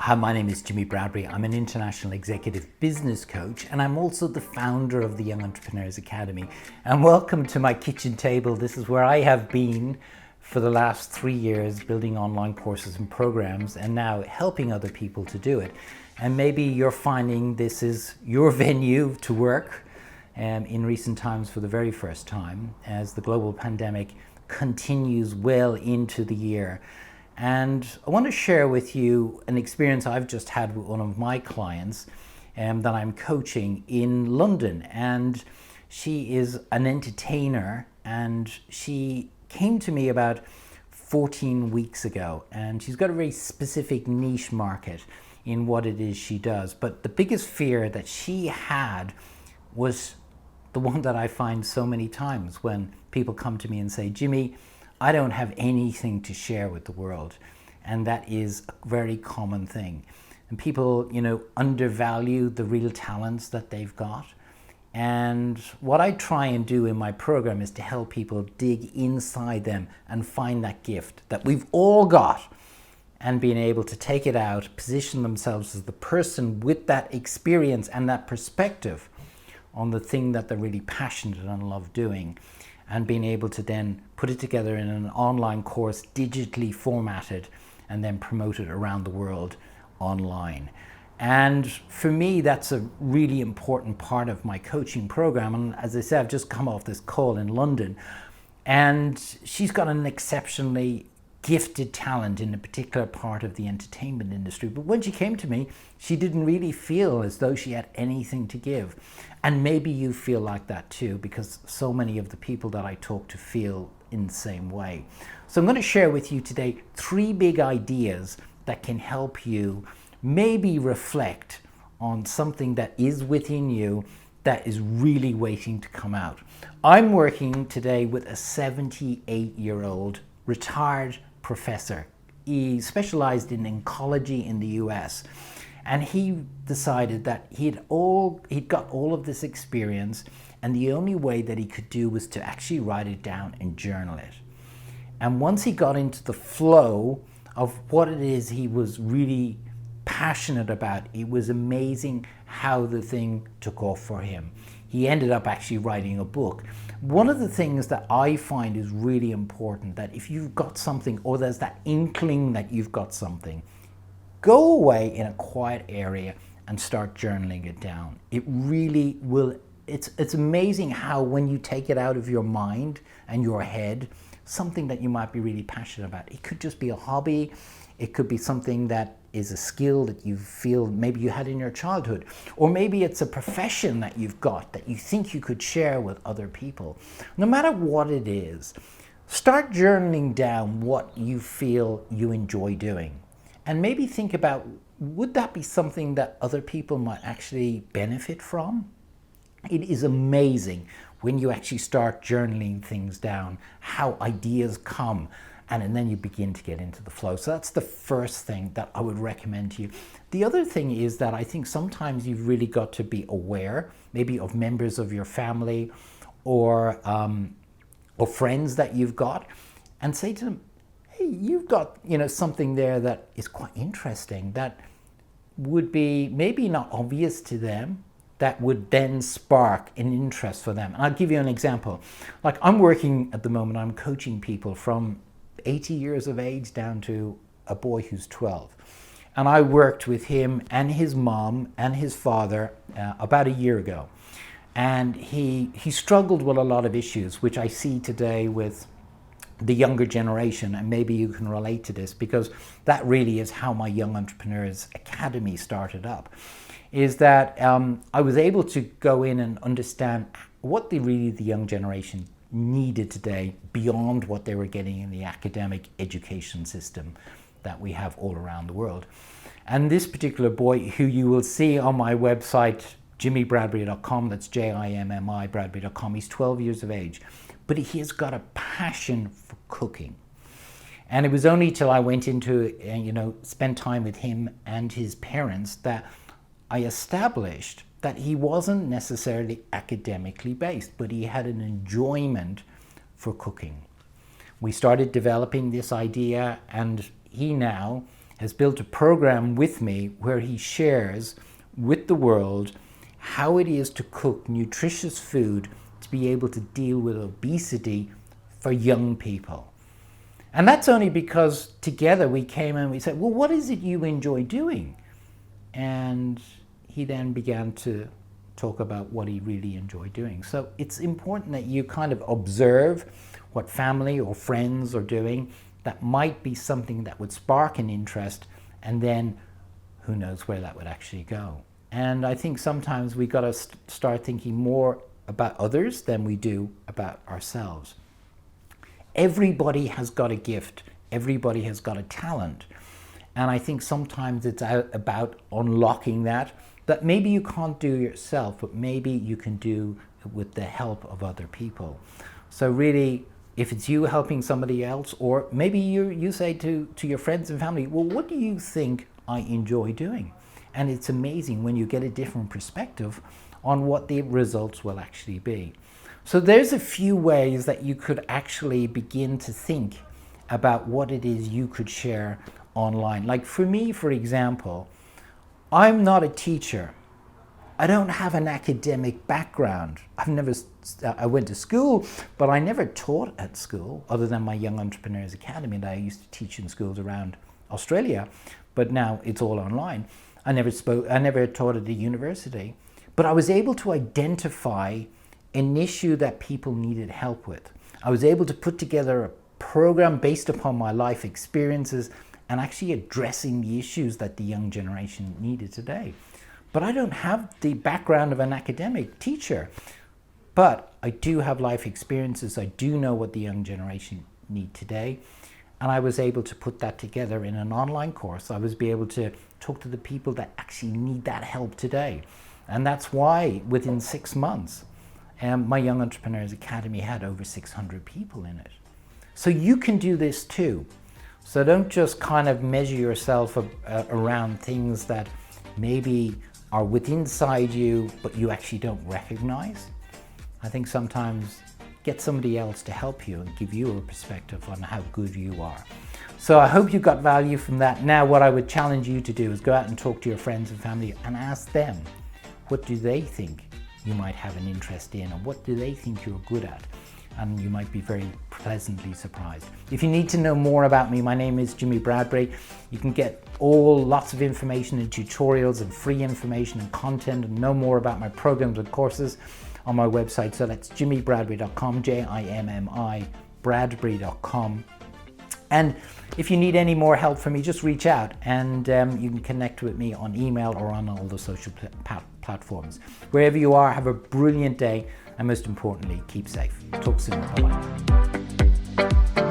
Hi, my name is Jimmi.Bradbury. I'm an international executive business coach, and I'm also the founder of the Young Entrepreneurs Academy. And welcome to my kitchen table. This is where I have been for the last 3 years, building online courses and programs, and now helping other people to do it. And maybe you're finding this is your venue to work in recent times for the very first time, as the global pandemic continues well into the year. And I want to share with you an experience I've just had with one of my clients that I'm coaching in London. And she is an entertainer, and she came to me about 14 weeks ago. And she's got a very specific niche market in what it is she does. But the biggest fear that she had was the one that I find so many times when people come to me and say, Jimmy, I don't have anything to share with the world. And that is a very common thing. And people, undervalue the real talents that they've got. And what I try and do in my program is to help people dig inside them and find that gift that we've all got, and being able to take it out, position themselves as the person with that experience and that perspective on the thing that they're really passionate and love doing, and being able to then put it together in an online course, digitally formatted, and then promote it around the world online. And for me, that's a really important part of my coaching program. And as I said, I've just come off this call in London, and she's got an exceptionally gifted talent in a particular part of the entertainment industry. But when she came to me, she didn't really feel as though she had anything to give. And maybe you feel like that too, because so many of the people that I talk to feel in the same way. So I'm going to share with you today 3 big ideas that can help you maybe reflect on something that is within you that is really waiting to come out. I'm working today with a 78-year-old retired professor. He specialized in oncology in the US, and he decided that he'd got all of this experience, and the only way that he could do was to actually write it down and journal it. And once he got into the flow of what it is he was really passionate about, it was amazing how the thing took off for him. He ended up actually writing a book. One of the things that I find is really important, that if you've got something, or there's that inkling that you've got something, go away in a quiet area and start journaling it down. It really will, it's amazing how when you take it out of your mind and your head, something that you might be really passionate about, it could just be a hobby, it could be something that is a skill that you feel maybe you had in your childhood, or maybe it's a profession that you've got that you think you could share with other people. No matter what it is, start journaling down what you feel you enjoy doing, and maybe think about, would that be something that other people might actually benefit from? It is amazing when you actually start journaling things down, how ideas come, and then you begin to get into the flow. So that's the first thing that I would recommend to you. The other thing is that I think sometimes you've really got to be aware, maybe of members of your family or friends that you've got, and say to them, hey, you've got something there that is quite interesting, that would be maybe not obvious to them, that would then spark an interest for them. And I'll give you an example. Like, I'm working at the moment, I'm coaching people from 80 years of age down to a boy who's 12. And I worked with him and his mom and his father about a year ago. And he struggled with a lot of issues, which I see today with the younger generation. And maybe you can relate to this, because that really is how my Young Entrepreneurs Academy started up, is that I was able to go in and understand what the young generation needed today beyond what they were getting in the academic education system that we have all around the world. And this particular boy, who you will see on my website, Jimmi.bradbury.com, that's Jimmi, Bradbury.com, he's 12 years of age, but he has got a passion for cooking. And it was only till I went into, spent time with him and his parents, that I established that he wasn't necessarily academically based, but he had an enjoyment for cooking. We started developing this idea, and he now has built a program with me where he shares with the world how it is to cook nutritious food to be able to deal with obesity for young people. And that's only because together we came and we said, well, what is it you enjoy doing? And he then began to talk about what he really enjoyed doing. So it's important that you kind of observe what family or friends are doing that might be something that would spark an interest, and then who knows where that would actually go. And I think sometimes we got to start thinking more about others than we do about ourselves. Everybody has got a gift. Everybody has got a talent. And I think sometimes it's about unlocking that maybe you can't do yourself, but maybe you can do with the help of other people. So really, if it's you helping somebody else, or maybe you say to your friends and family, well, what do you think I enjoy doing? And it's amazing when you get a different perspective on what the results will actually be. So there's a few ways that you could actually begin to think about what it is you could share online. Like for me, for example, I'm not a teacher. I don't have an academic background. I went to school, but I never taught at school other than my Young Entrepreneurs Academy that I used to teach in schools around Australia, but now it's all online. I never taught at a university, but I was able to identify an issue that people needed help with. I was able to put together a program based upon my life experiences and actually addressing the issues that the young generation needed today. But I don't have the background of an academic teacher, but I do have life experiences. I do know what the young generation need today. And I was able to put that together in an online course. I was able to talk to the people that actually need that help today. And that's why within 6 months, my Young Entrepreneurs Academy had over 600 people in it. So you can do this too. So don't just kind of measure yourself around things that maybe are within inside you, but you actually don't recognize. I think sometimes get somebody else to help you and give you a perspective on how good you are. So I hope you got value from that. Now what I would challenge you to do is go out and talk to your friends and family and ask them, what do they think you might have an interest in, and what do they think you're good at? And you might be very pleasantly surprised. If you need to know more about me, my name is Jimmi.Bradbury. You can get lots of information and tutorials and free information and content and know more about my programs and courses on my website. So that's Jimmi.Bradbury.com, Jimmi, Bradbury.com. And if you need any more help from me, just reach out, and you can connect with me on email or on all the social platforms. Wherever you are, have a brilliant day, and most importantly, keep safe. Talk soon. Bye-bye.